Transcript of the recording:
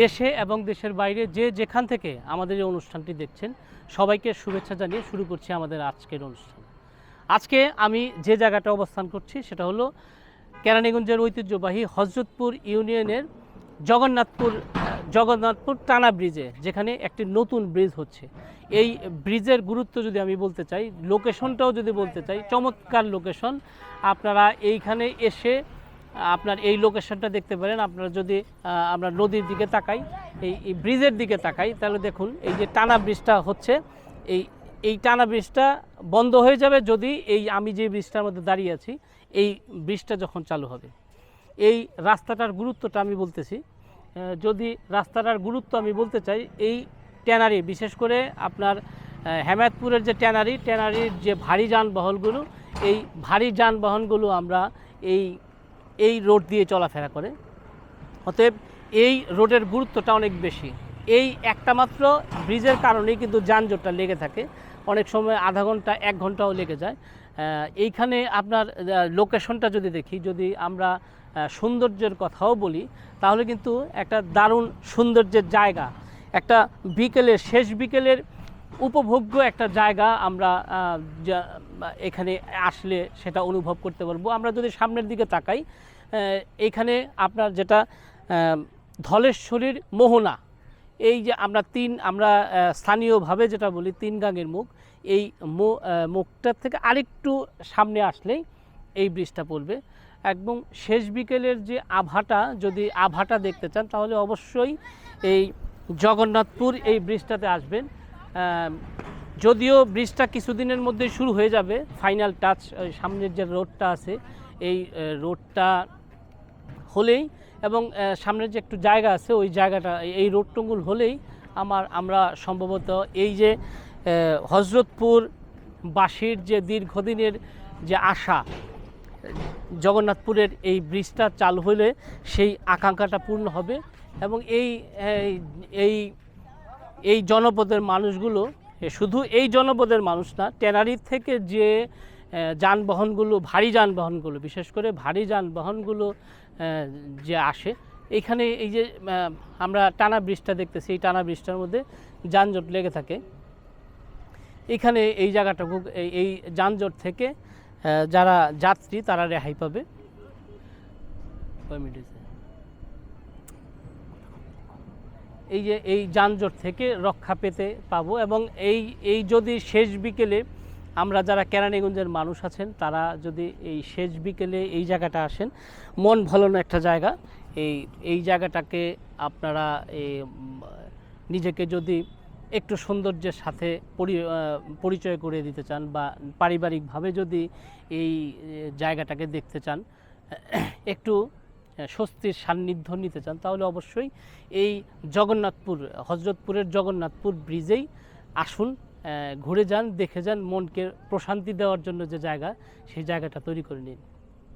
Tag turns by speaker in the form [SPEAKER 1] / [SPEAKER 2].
[SPEAKER 1] দেশে এবং দেশের বাইরে যে যেখান থেকে আমাদের এই অনুষ্ঠানটি দেখছেন সবাইকে শুভেচ্ছা জানিয়ে শুরু করছি আমাদের আজকের অনুষ্ঠান। আজকে আমি যে জায়গাটা অবস্থান করছি সেটা হলো কেরানীগঞ্জের ঐতিহ্যবাহী হযরতপুর ইউনিয়নের জগন্নাথপুর টানা ব্রিজে, যেখানে একটি নতুন ব্রিজ হচ্ছে। এই ব্রিজের গুরুত্ব যদি আমি বলতে চাই, লোকেশনটাও যদি বলতে চাই, চমৎকার লোকেশন। আপনারা এইখানে এসে আপনার এই লোকেশনটা দেখতে পারেন। আপনারা যদি আমরা নদীর দিকে তাকাই, এই ব্রিজের দিকে তাকাই, তাহলে দেখুন এই যে টানা ব্রিজটা হচ্ছে, এই টানা ব্রিজটা বন্ধ হয়ে যাবে যদি আমি যে ব্রিজটার মধ্যে দাঁড়িয়ে আছি এই ব্রিজটা যখন চালু হবে। এই রাস্তাটার গুরুত্বটা আমি বলতেছি। যদি রাস্তাটার গুরুত্ব আমি বলতে চাই, এই ট্যানারি, বিশেষ করে আপনার হেমায়তপুরের যে ট্যানারির যে ভারী যানবাহনগুলো, এই ভারী যানবাহনগুলো আমরা এই রোড দিয়ে চলাফেরা করে। অতএব এই রোডের গুরুত্বটা অনেক বেশি। এই একটা মাত্র ব্রিজের কারণেই কিন্তু যানজটটা লেগে থাকে, অনেক সময় আধা ঘন্টা 1 ঘন্টাও লেগে যায়। এইখানে আপনার লোকেশনটা যদি দেখি, যদি আমরা সৌন্দর্যের কথাও বলি, তাহলে কিন্তু একটা দারুণ সৌন্দর্যের জায়গা, একটা শেষ বিকেলের উপভোগ্য একটা জায়গা আমরা এখানে আসলে সেটা অনুভব করতে পারবো। আমরা যদি সামনের দিকে তাকাই, এইখানে আপনার যেটা ধলেশ্বরীর মোহনা, এই যে আমরা স্থানীয়ভাবে যেটা বলি 3 গাঙের মুখ, এই মুখটার থেকে আরেকটু সামনে আসলেই এই ব্রিজটা পড়বে। একদম শেষ বিকেলের যে যদি আভাটা দেখতে চান, তাহলে অবশ্যই এই জগন্নাথপুর এই ব্রিজটাতে আসবেন। যদিও ব্রিজটা কিছুদিনের মধ্যেই শুরু হয়ে যাবে, ফাইনাল টাচ সামনের যে রোডটা আছে এই রোডটা হলেই, এবং সামনের যে একটু জায়গা আছে ওই জায়গাটা, এই রোডটুকুল হলেই আমরা সম্ভবত এই যে হযরতপুরবাসীর যে দীর্ঘদিনের যে আশা, জগন্নাথপুরের এই ব্রিজটা চালু হলে সেই আকাঙ্ক্ষাটা পূর্ণ হবে। এবং এই জনপদের মানুষগুলো, শুধু এই জনপদের মানুষ না, ট্যানারি থেকে যে যানবাহনগুলো, ভারী যানবাহনগুলো, বিশেষ করে ভারী যানবাহনগুলো যে আসে এইখানে, এই যে আমরা টানা ব্রিজটা দেখতেছি, এই টানা ব্রিজটার মধ্যে যানজট লেগে থাকে। এখানে এই জায়গাটুকু, এই যানজট থেকে যারা যাত্রী তারা রেহাই পাবে। এই যে এই যানজট থেকে রক্ষা পেতে পাবো। এবং এই যদি শেষ বিকেলে আমরা যারা কেরানীগঞ্জের মানুষ আছেন, তারা যদি এই শেষ বিকেলে এই জায়গাটা আসেন, মন ভালোনো একটা জায়গা। এই জায়গাটাকে আপনারা নিজেকে যদি একটু সৌন্দর্যের সাথে পরিচয় করে দিতে চান, বা পারিবারিকভাবে যদি এই জায়গাটাকে দেখতে চান, একটু স্বস্তির সান্নিধ্য নিতে চান, তাহলে অবশ্যই এই হযরতপুরের জগন্নাথপুর ব্রিজেই আসুন, ঘুরে যান, দেখে যান, মনকে প্রশান্তি দেওয়ার জন্য যে জায়গা, সেই জায়গাটা তৈরি করে নিন।